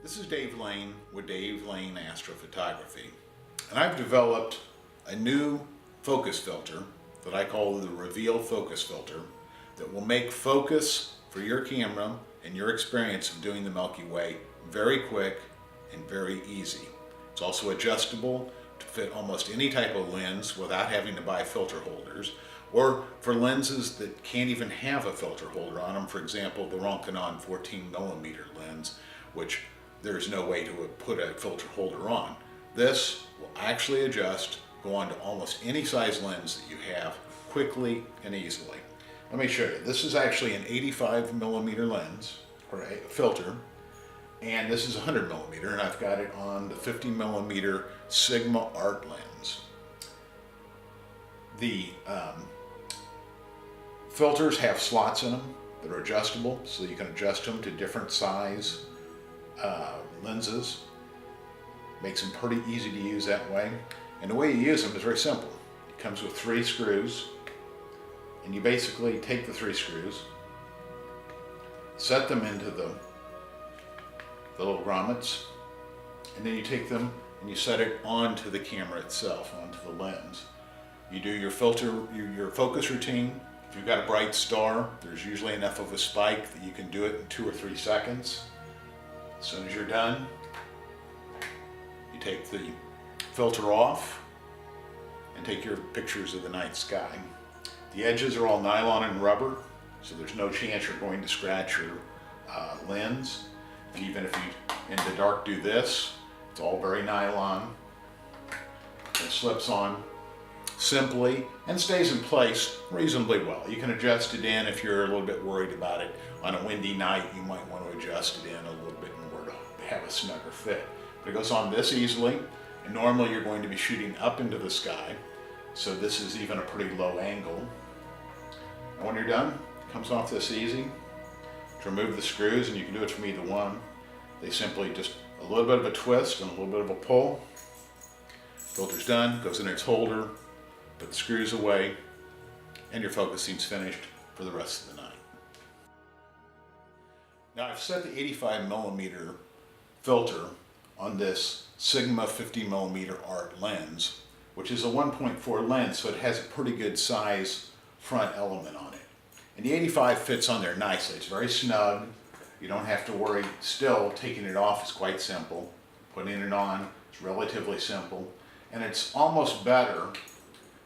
This is Dave Lane with Dave Lane Astrophotography, and I've developed a new focus filter that I call the Reveal Focus Filter that will make focus for your camera and your experience of doing the Milky Way very quick and very easy. It's also adjustable to fit almost any type of lens without having to buy filter holders, or for lenses that can't even have a filter holder on them. For example, the Roncanon 14mm lens, which there's no way to put a filter holder on. This will actually adjust, go on to almost any size lens that you have quickly and easily. Let me show you. This is actually an 85mm lens, or a filter, and this is 100mm, and I've got it on the 50mm Sigma Art lens. The filters have slots in them that are adjustable, so you can adjust them to different size lenses. Makes them pretty easy to use that way. And the way you use them is very simple. It comes with 3 screws, and you basically take the 3 screws, set them into the little grommets, and then you take them and you set it onto the camera itself, onto the lens. You do your filter, your focus routine. If you've got a bright star, there's usually enough of a spike that you can do it in 2 or 3 seconds. As soon as you're done, you take the filter off and take your pictures of the night sky. The edges are all nylon and rubber, so there's no chance you're going to scratch your lens. Even if you, in the dark, do this, it's all very nylon. It slips on simply and stays in place reasonably well. You can adjust it in if you're a little bit worried about it. On a windy night, you might want to adjust it in a little bit more to have a snugger fit. But it goes on this easily, and normally you're going to be shooting up into the sky, so this is even a pretty low angle. And when you're done, it comes off this easy. To remove the screws, and you can do it from either one, they simply just a little bit of a twist and a little bit of a pull. Filter's done, goes in its holder, put the screws away, and your focusing's finished for the rest of the night. Now I've set the 85mm filter on this Sigma 50mm Art lens, which is a 1.4 lens, so it has a pretty good size front element on it. And the 85 fits on there nicely. It's very snug. You don't have to worry. Still, taking it off is quite simple. Putting it on is relatively simple. And it's almost better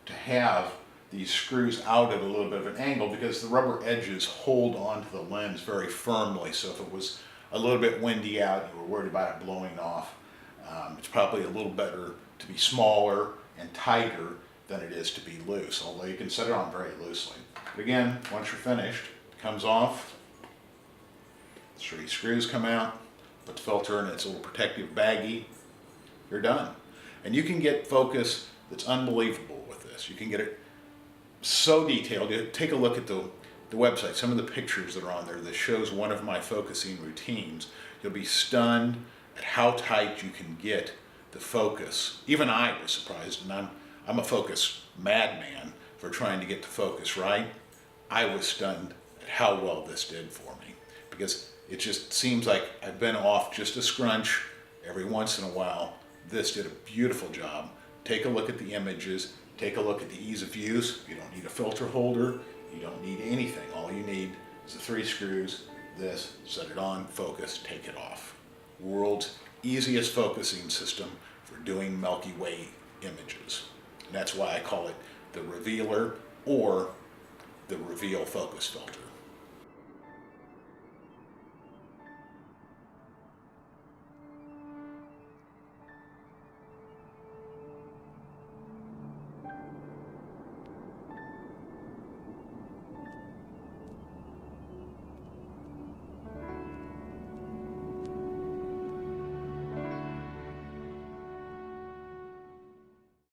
to have these screws out at a little bit of an angle because the rubber edges hold onto the lens very firmly. So if it was a little bit windy out and you were worried about it blowing off, it's probably a little better to be smaller and tighter than it is to be loose, although you can set it on very loosely. But again, once you're finished, it comes off, the 3 screws come out, put the filter in its little protective baggie, you're done. And you can get focus that's unbelievable with this. You can get it so detailed. Take a look at the website, some of the pictures that are on there that shows one of my focusing routines. You'll be stunned at how tight you can get the focus. Even I was surprised, and I'm a focus madman for trying to get the focus right. I was stunned at how well this did for me, because it just seems like I've been off just a scrunch every once in a while. This did a beautiful job. Take a look at the images, take a look at the ease of use. You don't need a filter holder, you don't need anything. All you need is the 3 screws, this, set it on, focus, take it off. World's easiest focusing system for doing Milky Way images. And that's why I call it the Revealer or the Reveal Focus Filter.